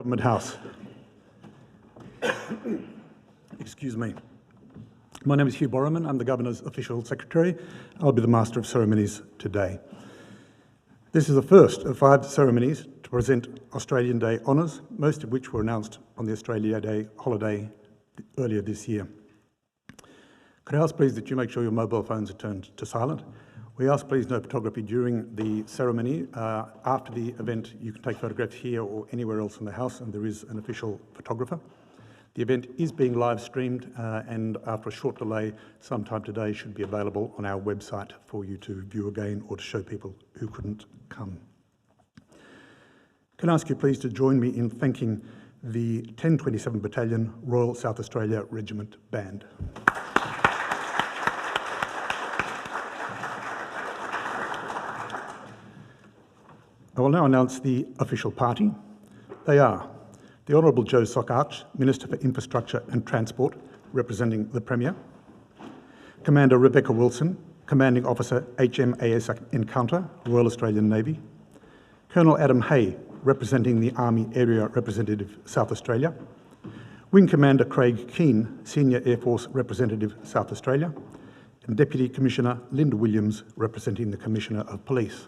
Government House. Excuse me. My name is Hugh Borroman. I'm the Governor's Official Secretary. I'll be the Master of Ceremonies today. This is the first of 5 ceremonies to present Australian Day honours, most of which were announced on the Australia Day holiday earlier this year. Could I ask please that you make sure your mobile phones are turned to silent? We ask please no photography during the ceremony. After the event, you can take photographs here or anywhere else in the house, and there is an official photographer. The event is being live streamed, and after a short delay, sometime today should be available on our website for you to view again or to show people who couldn't come. Can I ask you please to join me in thanking the 1027 Battalion Royal South Australia Regiment Band. I will now announce the official party. They are the Honourable Joe Sockarch, Minister for Infrastructure and Transport, representing the Premier; Commander Rebecca Wilson, Commanding Officer HMAS Encounter, Royal Australian Navy; Colonel Adam Hay, representing the Army Area Representative, South Australia; Wing Commander Craig Keane, Senior Air Force Representative, South Australia; and Deputy Commissioner Linda Williams, representing the Commissioner of Police.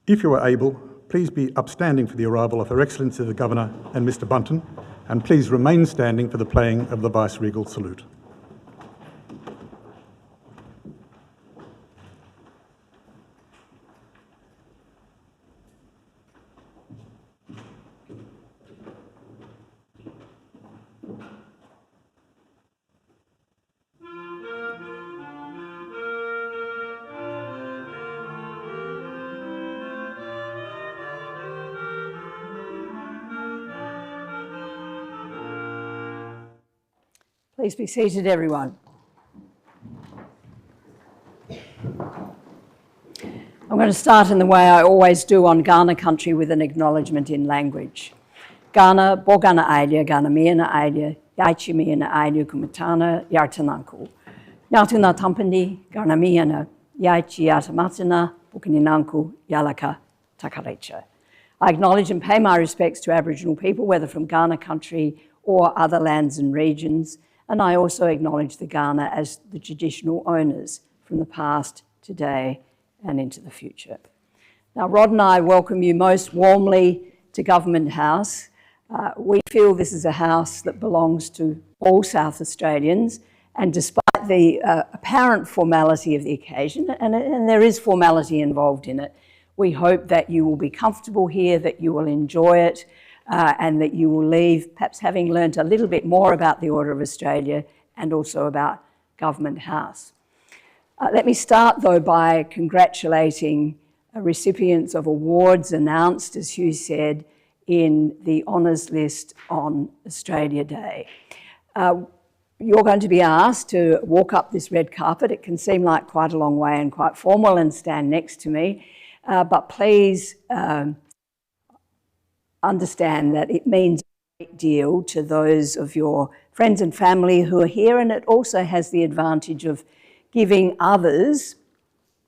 If you are able, please be upstanding for the arrival of Her Excellency the Governor and Mr Bunton, and please remain standing for the playing of the Vice-Regal Salute. Please be seated, everyone. I'm going to start in the way I always do on Kaurna country with an acknowledgement in language. Kaurna, Bogana Ailia, Kaurna Miana Ailia, Yaichi Miana Ailia Kumatana, Yartananku. Yartuna Tampani, Kaurna Miana, Yaichi Yartamatana, Bukaninanku, Yalaka, Takarecha. I acknowledge and pay my respects to Aboriginal people, whether from Kaurna country or other lands and regions, and I also acknowledge the Kaurna as the traditional owners from the past, today, and into the future. Now, Rod and I welcome you most warmly to Government House. We feel this is a house that belongs to all South Australians, and despite the apparent formality of the occasion, and there is formality involved in it, we hope that you will be comfortable here, that you will enjoy it, and that you will leave perhaps having learnt a little bit more about the Order of Australia and also about Government House. Let me start though by congratulating recipients of awards announced, as Hugh said, in the honours list on Australia Day. You're going to be asked to walk up this red carpet. It can seem like quite a long way and quite formal, and stand next to me, but please understand that it means a great deal to those of your friends and family who are here, and it also has the advantage of giving others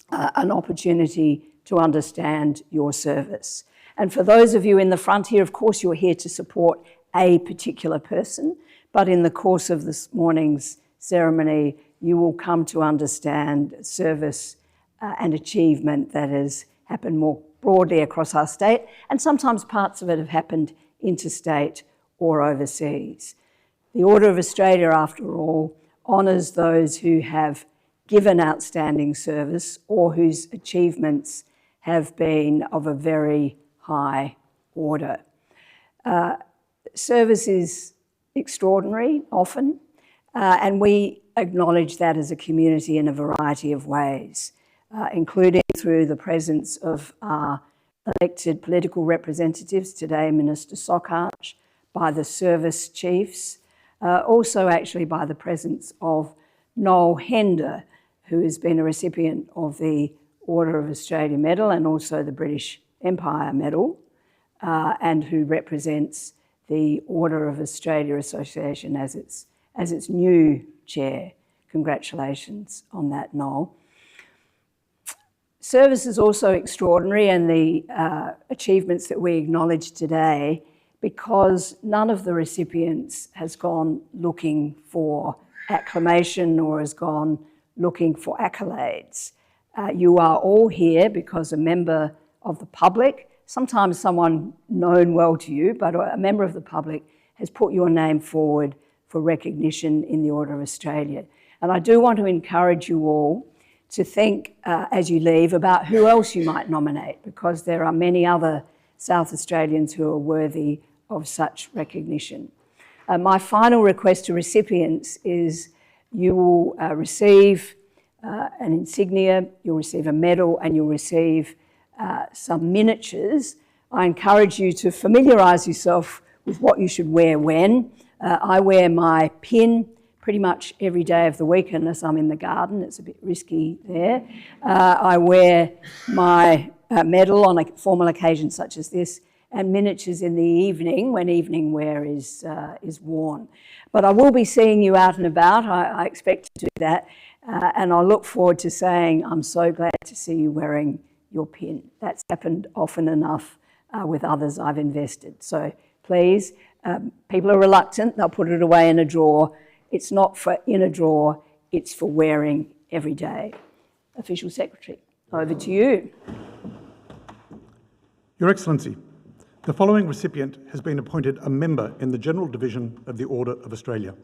an opportunity to understand your service. And for those of you in the front here, of course you're here to support a particular person, but in the course of this morning's ceremony, you will come to understand service and achievement that has happened more broadly across our state, and sometimes parts of it have happened interstate or overseas. The Order of Australia, after all, honours those who have given outstanding service or whose achievements have been of a very high order. Service is extraordinary often, and we acknowledge that as a community in a variety of ways, including through the presence of our elected political representatives, today Minister Sockarch, by the service chiefs, also actually by the presence of Noel Hender, who has been a recipient of the Order of Australia Medal and also the British Empire Medal, and who represents the Order of Australia Association as its new chair. Congratulations on that, Noel. Service is also extraordinary, and the achievements that we acknowledge today because none of the recipients has gone looking for acclamation or has gone looking for accolades. You are all here because a member of the public, sometimes someone known well to you, but a member of the public has put your name forward for recognition in the Order of Australia. And I do want to encourage you all to think as you leave about who else you might nominate, because there are many other South Australians who are worthy of such recognition. My final request to recipients is you will receive an insignia, you'll receive a medal, and you'll receive some miniatures. I encourage you to familiarise yourself with what you should wear when. I wear my pin pretty much every day of the week unless I'm in the garden. It's a bit risky there. I wear my medal on a formal occasion such as this, and miniatures in the evening when evening wear is worn. But I will be seeing you out and about. I expect to do that. And I look forward to saying, I'm so glad to see you wearing your pin. That's happened often enough with others I've invested. So please, people are reluctant, they'll put it away in a drawer. It's not for in a drawer, it's for wearing every day. Official Secretary, over to you. Your Excellency, the following recipient has been appointed a member in the General Division of the Order of Australia.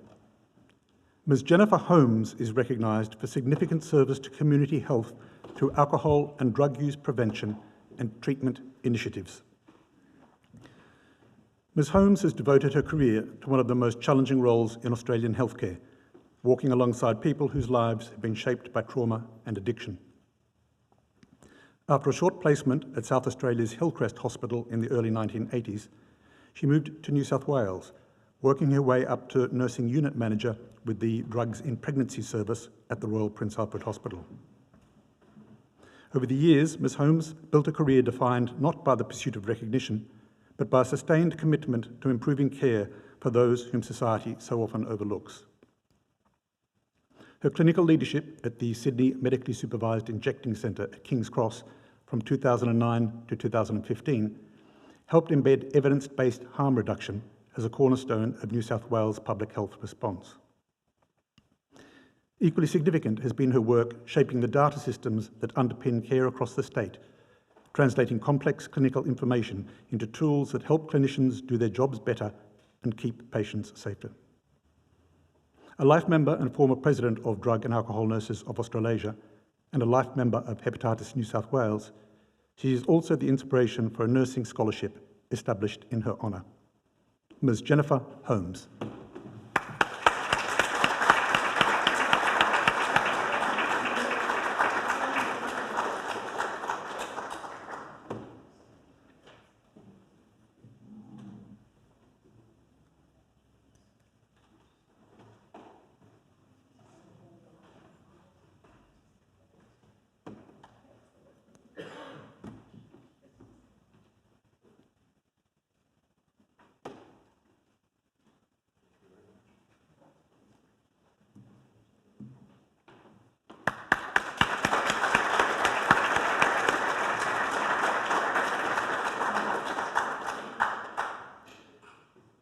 Ms. Jennifer Holmes is recognised for significant service to community health through alcohol and drug use prevention and treatment initiatives. Ms. Holmes has devoted her career to one of the most challenging roles in Australian healthcare, walking alongside people whose lives have been shaped by trauma and addiction. After a short placement at South Australia's Hillcrest Hospital in the early 1980s, she moved to New South Wales, working her way up to nursing unit manager with the Drugs in Pregnancy Service at the Royal Prince Alfred Hospital. Over the years, Ms. Holmes built a career defined not by the pursuit of recognition, but by a sustained commitment to improving care for those whom society so often overlooks. Her clinical leadership at the Sydney Medically Supervised Injecting Centre at King's Cross from 2009 to 2015 helped embed evidence-based harm reduction as a cornerstone of New South Wales' public health response. Equally significant has been her work shaping the data systems that underpin care across the state, translating complex clinical information into tools that help clinicians do their jobs better and keep patients safer. A life member and former president of Drug and Alcohol Nurses of Australasia and a life member of Hepatitis New South Wales, she is also the inspiration for a nursing scholarship established in her honour. Ms. Jennifer Holmes.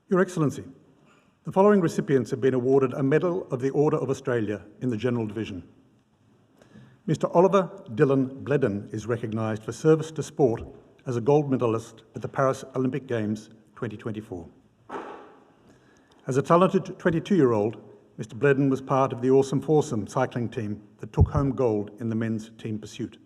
Your Excellency, the following recipients have been awarded a Medal of the Order of Australia in the General Division. Mr. Oliver Dylan Bledden is recognised for service to sport as a gold medalist at the Paris Olympic Games 2024. As a talented 22-year-old, Mr. Bledden was part of the Awesome Foursome cycling team that took home gold in the men's team pursuit.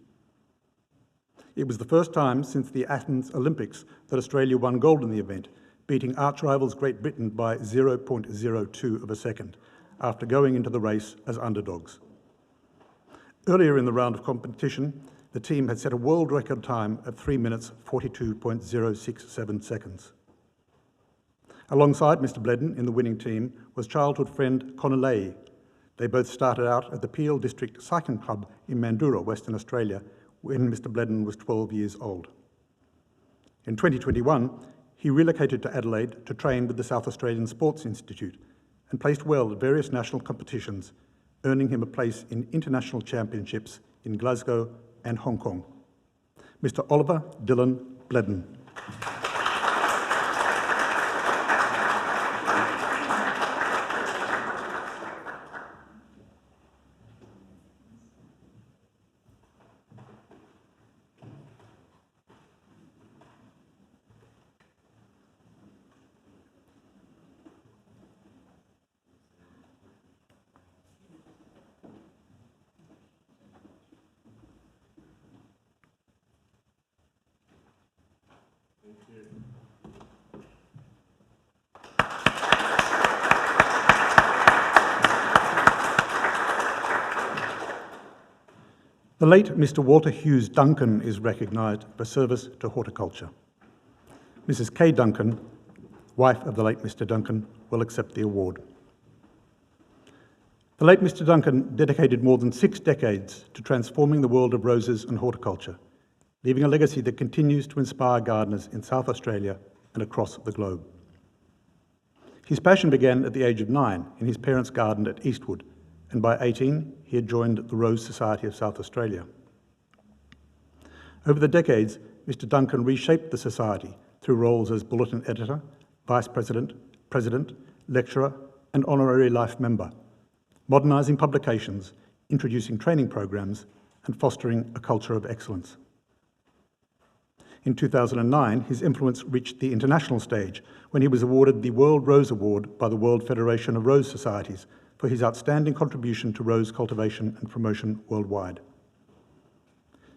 It was the first time since the Athens Olympics that Australia won gold in the event, beating arch rivals Great Britain by 0.02 of a second after going into the race as underdogs. Earlier in the round of competition, the team had set a world record time of 3 minutes 42.067 seconds. Alongside Mr. Bledden in the winning team was childhood friend Connor Leahy. They both started out at the Peel District Cycling Club in Mandurah, Western Australia, when Mr. Bledden was 12 years old. In 2021, he relocated to Adelaide to train with the South Australian Sports Institute and placed well at various national competitions, earning him a place in international championships in Glasgow and Hong Kong. Mr. Oliver Dylan Bledden. The late Mr. Walter Hughes Duncan is recognised for service to horticulture. Mrs. Kay Duncan, wife of the late Mr. Duncan, will accept the award. The late Mr. Duncan dedicated more than 6 decades to transforming the world of roses and horticulture, leaving a legacy that continues to inspire gardeners in South Australia and across the globe. His passion began at the age of 9 in his parents' garden at Eastwood, and by 18 he had joined the Rose Society of South Australia. Over the decades, Mr. Duncan reshaped the society through roles as bulletin editor, vice president, president, lecturer, and honorary life member, modernising publications, introducing training programs, and fostering a culture of excellence. In 2009, his influence reached the international stage when he was awarded the World Rose Award by the World Federation of Rose Societies for his outstanding contribution to rose cultivation and promotion worldwide.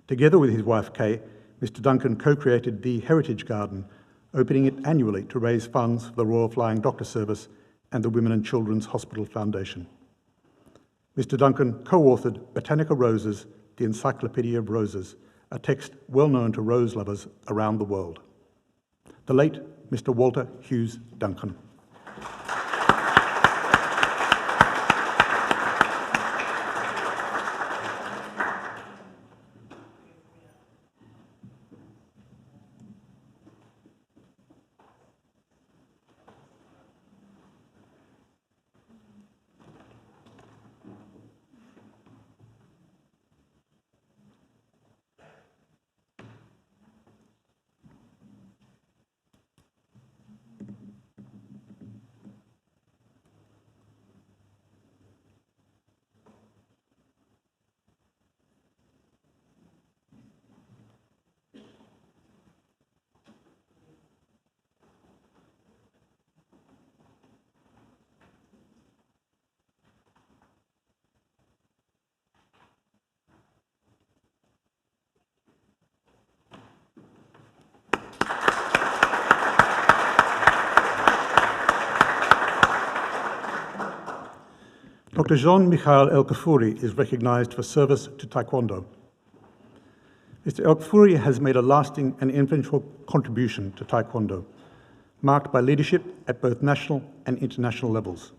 Together with his wife Kay, Mr. Duncan co-created the Heritage Garden, opening it annually to raise funds for the Royal Flying Doctor Service and the Women and Children's Hospital Foundation. Mr. Duncan co-authored Botanica Roses, the Encyclopedia of Roses, a text well known to rose lovers around the world. The late Mr. Walter Hughes Duncan. Dr. Jean-Michel El Kaffouri is recognised for service to Taekwondo. Mr. El Kaffouri has made a lasting and influential contribution to Taekwondo, marked by leadership at both national and international levels.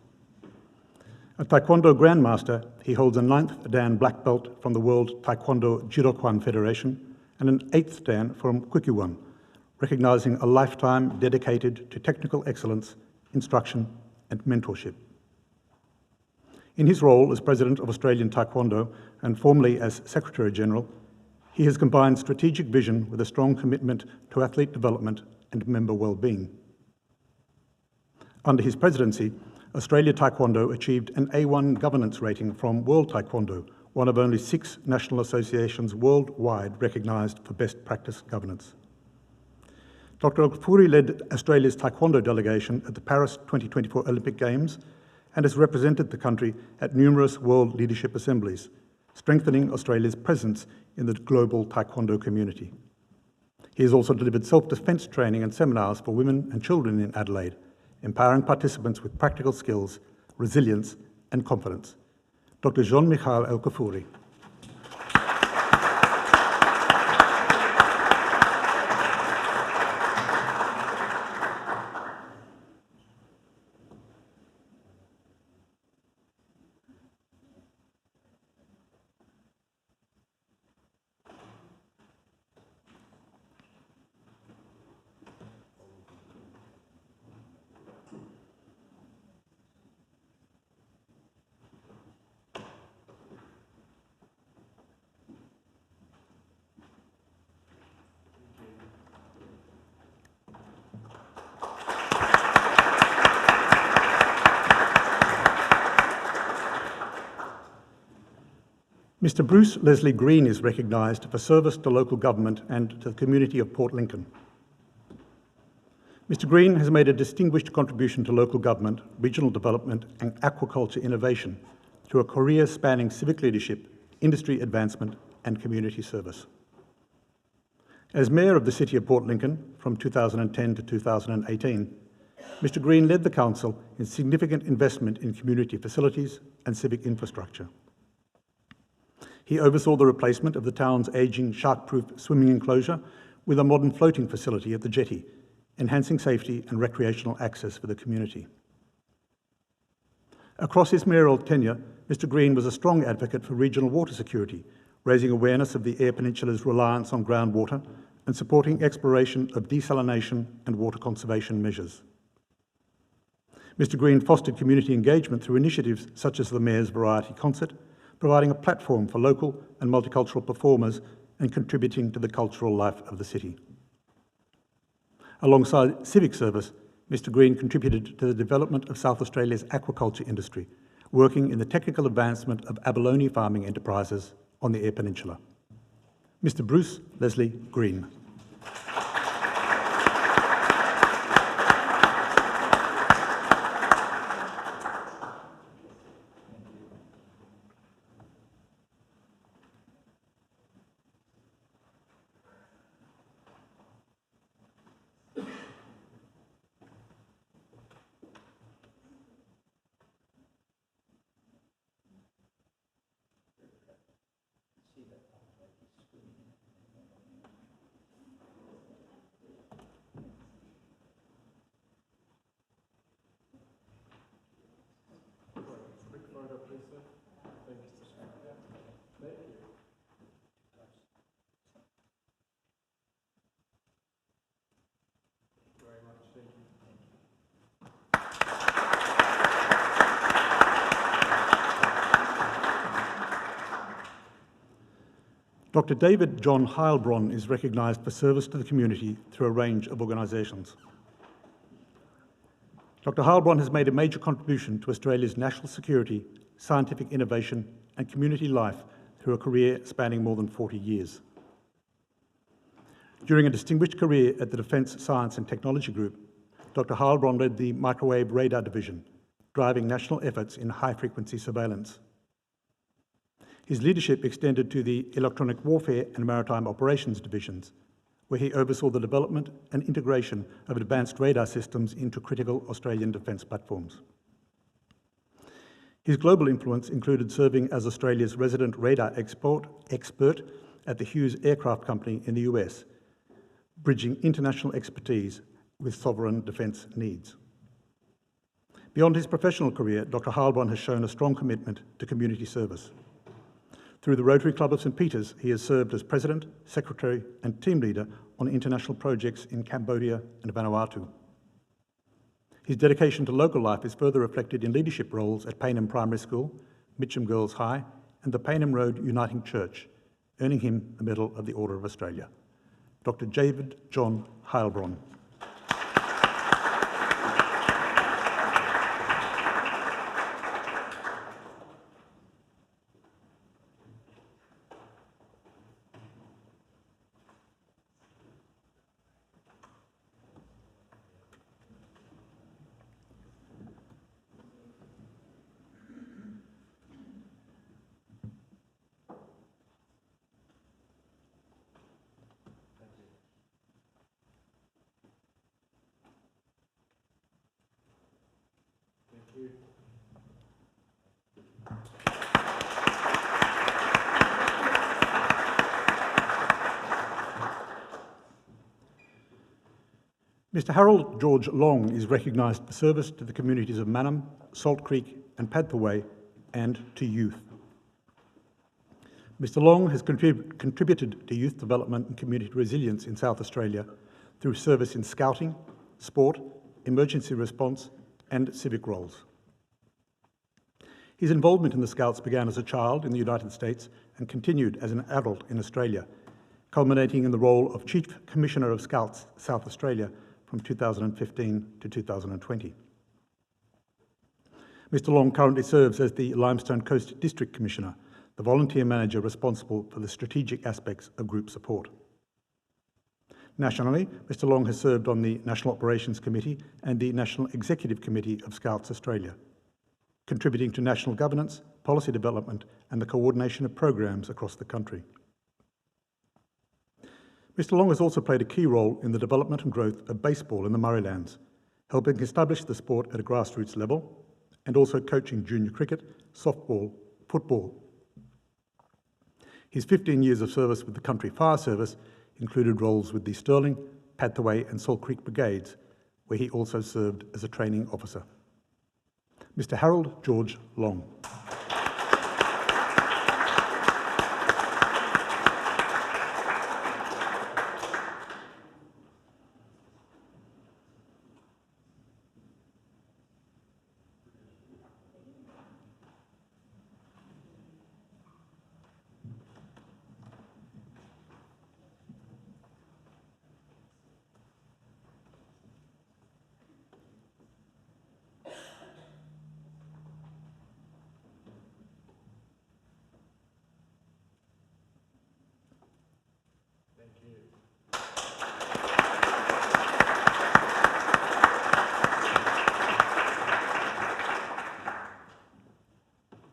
A Taekwondo Grandmaster, he holds a 9th Dan Black Belt from the World Taekwondo Jidokwan Federation and an 8th Dan from Kwikiwan, recognising a lifetime dedicated to technical excellence, instruction and mentorship. In his role as President of Australian Taekwondo and formerly as Secretary-General, he has combined strategic vision with a strong commitment to athlete development and member well-being. Under his presidency, Australia Taekwondo achieved an A1 governance rating from World Taekwondo, one of only 6 national associations worldwide recognised for best practice governance. Dr. El Kaffouri led Australia's Taekwondo delegation at the Paris 2024 Olympic Games and has represented the country at numerous world leadership assemblies, strengthening Australia's presence in the global Taekwondo community. He has also delivered self-defence training and seminars for women and children in Adelaide, empowering participants with practical skills, resilience and confidence. Dr. Jean-Michel El Kaffouri. Mr. Bruce Leslie Green is recognised for service to local government and to the community of Port Lincoln. Mr. Green has made a distinguished contribution to local government, regional development and aquaculture innovation through a career spanning civic leadership, industry advancement and community service. As Mayor of the City of Port Lincoln from 2010 to 2018, Mr. Green led the Council in significant investment in community facilities and civic infrastructure. He oversaw the replacement of the town's ageing shark-proof swimming enclosure with a modern floating facility at the jetty, enhancing safety and recreational access for the community. Across his mayoral tenure, Mr Green was a strong advocate for regional water security, raising awareness of the Eyre Peninsula's reliance on groundwater and supporting exploration of desalination and water conservation measures. Mr Green fostered community engagement through initiatives such as the Mayor's Variety Concert, providing a platform for local and multicultural performers and contributing to the cultural life of the city. Alongside civic service, Mr Green contributed to the development of South Australia's aquaculture industry, working in the technical advancement of abalone farming enterprises on the Eyre Peninsula. Mr Bruce Leslie Green. Dr David John Heilbronn is recognised for service to the community through a range of organisations. Dr Heilbronn has made a major contribution to Australia's national security, scientific innovation and community life through a career spanning more than 40 years. During a distinguished career at the Defence Science and Technology Group, Dr Heilbronn led the Microwave Radar Division, driving national efforts in high-frequency surveillance. His leadership extended to the Electronic Warfare and Maritime Operations Divisions, where he oversaw the development and integration of advanced radar systems into critical Australian defence platforms. His global influence included serving as Australia's resident radar expert at the Hughes Aircraft Company in the US, bridging international expertise with sovereign defence needs. Beyond his professional career, Dr Heilbronn has shown a strong commitment to community service. Through the Rotary Club of St Peters, he has served as President, Secretary and Team Leader on international projects in Cambodia and Vanuatu. His dedication to local life is further reflected in leadership roles at Payneham Primary School, Mitcham Girls High and the Payneham Road Uniting Church, earning him the Medal of the Order of Australia. Dr David John Heilbronn. Mr Harold George Long is recognised for service to the communities of Mannum, Salt Creek and Padthaway and to youth. Mr Long has contributed to youth development and community resilience in South Australia through service in scouting, sport, emergency response and civic roles. His involvement in the Scouts began as a child in the United States and continued as an adult in Australia, culminating in the role of Chief Commissioner of Scouts South Australia from 2015 to 2020. Mr Long currently serves as the Limestone Coast District Commissioner, the volunteer manager responsible for the strategic aspects of group support. Nationally, Mr Long has served on the National Operations Committee and the National Executive Committee of Scouts Australia, contributing to national governance, policy development and the coordination of programs across the country. Mr Long has also played a key role in the development and growth of baseball in the Murraylands, helping establish the sport at a grassroots level and also coaching junior cricket, softball, football. His 15 years of service with the Country Fire Service included roles with the Stirling, Padthaway and Salt Creek Brigades, where he also served as a training officer. Mr. Harold George Long.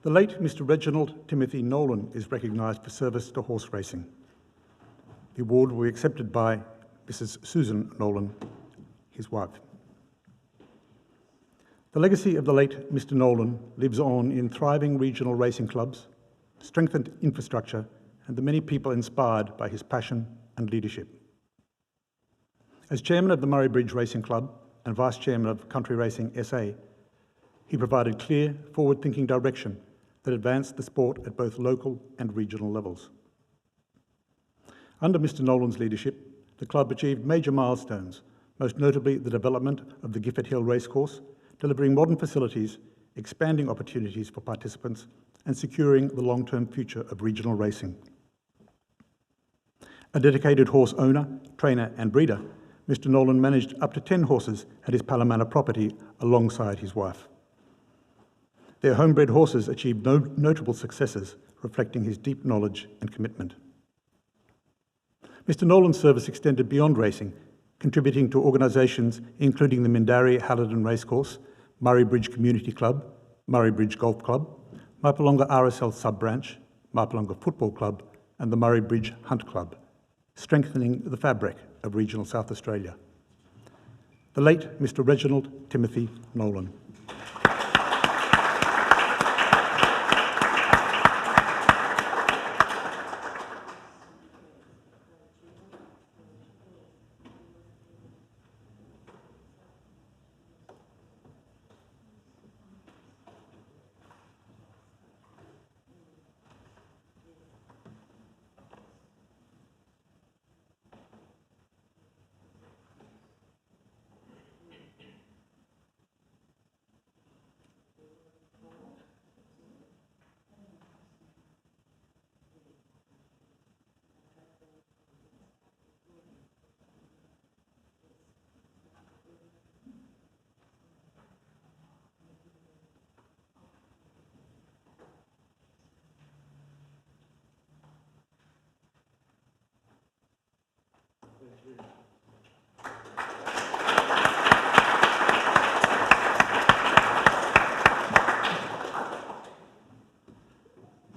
The late Mr. Reginald Timothy Nolan is recognised for service to horse racing. The award will be accepted by Mrs. Susan Nolan, his wife. The legacy of the late Mr. Nolan lives on in thriving regional racing clubs, strengthened infrastructure, and the many people inspired by his passion and leadership. As chairman of the Murray Bridge Racing Club and vice chairman of Country Racing SA, he provided clear, forward-thinking direction that advanced the sport at both local and regional levels. Under Mr. Nolan's leadership, the club achieved major milestones, most notably the development of the Gifford Hill Racecourse, delivering modern facilities, expanding opportunities for participants, and securing the long-term future of regional racing. A dedicated horse owner, trainer and breeder, Mr. Nolan managed up to 10 horses at his Palomana property alongside his wife. Their homebred horses achieved notable successes, reflecting his deep knowledge and commitment. Mr. Nolan's service extended beyond racing, contributing to organisations including the Mindarie Halidon Racecourse, Murray Bridge Community Club, Murray Bridge Golf Club, Mapalonga RSL Sub-Branch, Mapalonga Football Club, and the Murray Bridge Hunt Club, strengthening the fabric of regional South Australia. The late Mr. Reginald Timothy Nolan.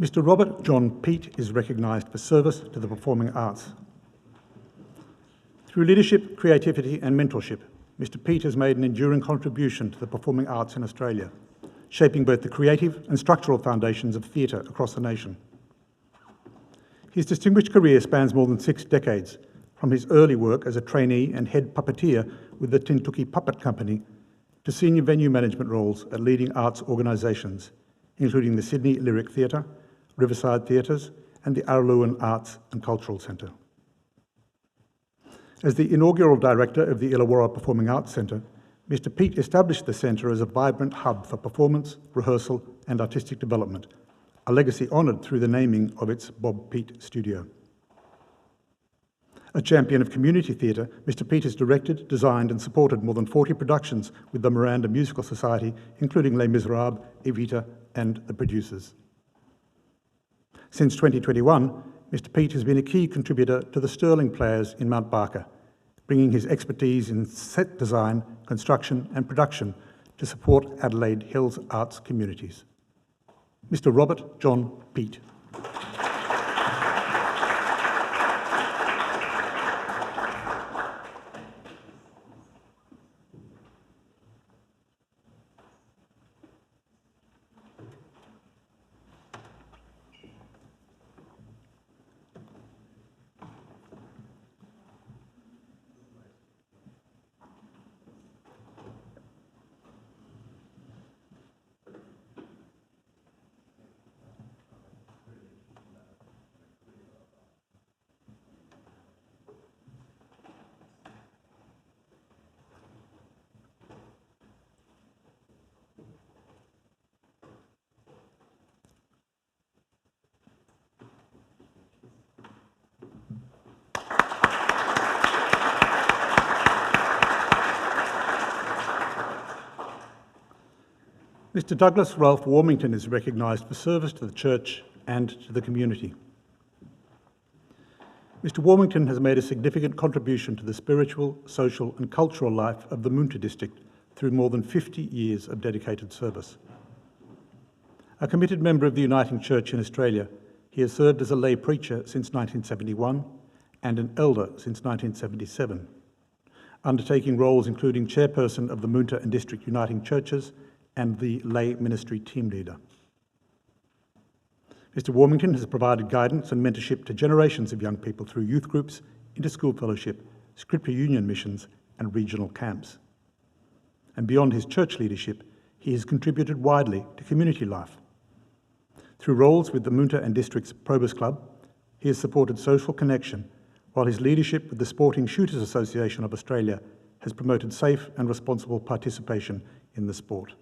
Mr. Robert John Peat is recognised for service to the performing arts. Through leadership, creativity and mentorship, Mr. Peat has made an enduring contribution to the performing arts in Australia, shaping both the creative and structural foundations of theatre across the nation. His distinguished career spans more than 6 decades, from his early work as a trainee and head puppeteer with the Tintuki Puppet Company to senior venue management roles at leading arts organisations, including the Sydney Lyric Theatre, Riverside Theatres, and the Araluen Arts and Cultural Centre. As the inaugural director of the Illawarra Performing Arts Centre, Mr. Peat established the centre as a vibrant hub for performance, rehearsal and artistic development, a legacy honoured through the naming of its Bob Peat Studio. A champion of community theatre, Mr. Peat has directed, designed and supported more than 40 productions with the Miranda Musical Society, including Les Miserables, Evita and The Producers. Since 2021, Mr. Peat has been a key contributor to the Stirling Players in Mount Barker, bringing his expertise in set design, construction and production to support Adelaide Hills arts communities. Mr. Robert John Peat. Mr. Douglas Ralph Warmington is recognised for service to the Church and to the community. Mr. Warmington has made a significant contribution to the spiritual, social and cultural life of the Moonta district through more than 50 years of dedicated service. A committed member of the Uniting Church in Australia, he has served as a lay preacher since 1971 and an elder since 1977, undertaking roles including chairperson of the Moonta and District Uniting Churches and the lay ministry team leader. Mr. Warmington has provided guidance and mentorship to generations of young people through youth groups, inter-school fellowship, Scripture Union missions and regional camps. And beyond his church leadership, he has contributed widely to community life. Through roles with the Moonta and District's Probus Club, he has supported social connection, while his leadership with the Sporting Shooters Association of Australia has promoted safe and responsible participation in the sport.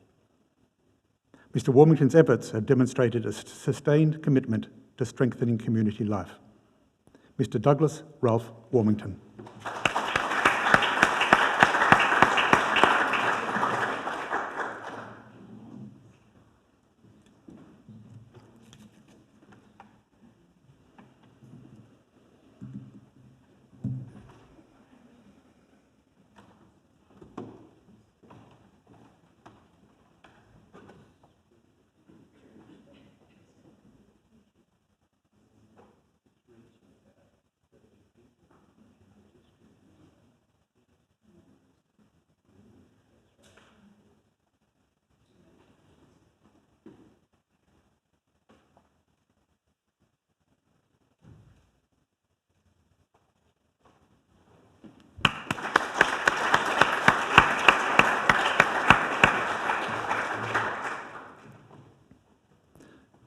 Mr. Warmington's efforts have demonstrated a sustained commitment to strengthening community life. Mr. Douglas Ralph Warmington.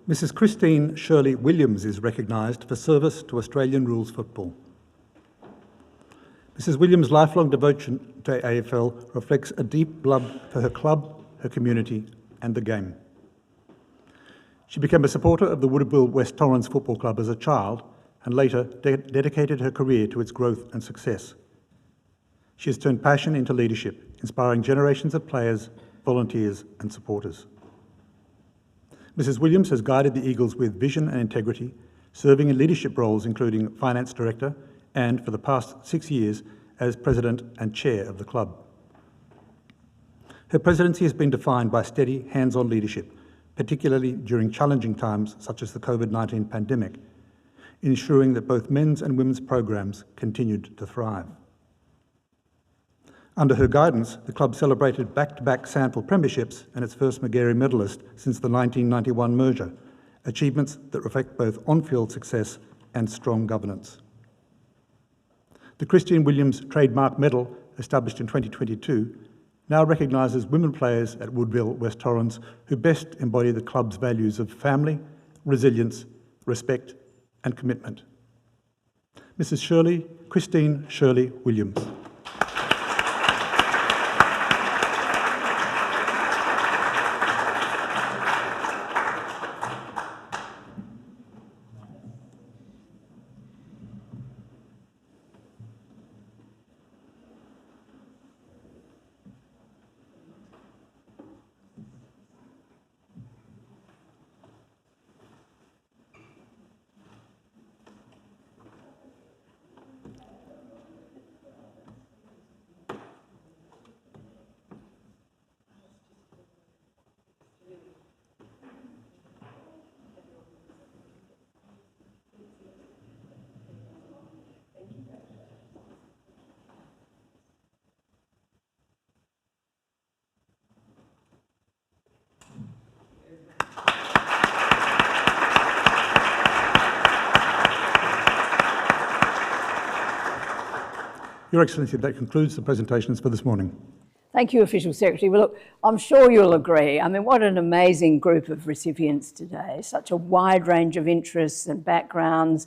Mrs. Christine Shirley Williams is recognised for service to Australian rules football. Mrs. Williams' lifelong devotion to AFL reflects a deep love for her club, her community and the game. She became a supporter of the Woodville West Torrens Football Club as a child and later dedicated her career to its growth and success. She has turned passion into leadership, inspiring generations of players, volunteers and supporters. Mrs. Williams has guided the Eagles with vision and integrity, serving in leadership roles including Finance Director and, for the past 6 years, as President and Chair of the club. Her presidency has been defined by steady, hands-on leadership, particularly during challenging times such as the COVID-19 pandemic, ensuring that both men's and women's programs continued to thrive. Under her guidance, the club celebrated back-to-back SANFL premierships and its first Magarey medalist since the 1991 merger, achievements that reflect both on-field success and strong governance. The Christine Williams Trademark Medal, established in 2022, now recognises women players at Woodville West Torrens who best embody the club's values of family, resilience, respect and commitment. Mrs. Christine Shirley Williams. Your Excellency, that concludes the presentations for this morning. Thank you, Official Secretary. Well, look, I'm sure you'll agree. I mean, what an amazing group of recipients today. Such a wide range of interests and backgrounds,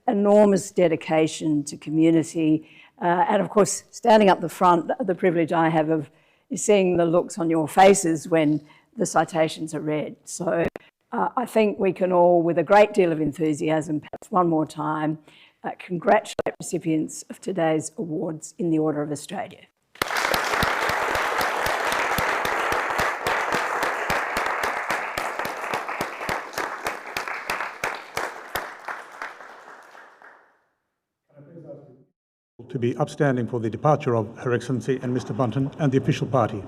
enormous dedication to community, and of course, standing up the front, the privilege I have of seeing the looks on your faces when the citations are read. So I think we can all, with a great deal of enthusiasm, perhaps one more time, congratulate recipients of today's awards in the Order of Australia. to be upstanding for the departure of Her Excellency and Mr Bunton and the official party.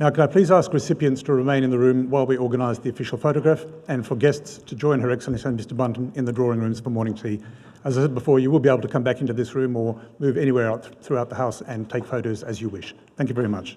Now, can I please ask recipients to remain in the room while we organise the official photograph, and for guests to join Her Excellency and Mr Bunton in the drawing rooms for morning tea. As I said before, you will be able to come back into this room or move anywhere throughout the house and take photos as you wish. Thank you very much.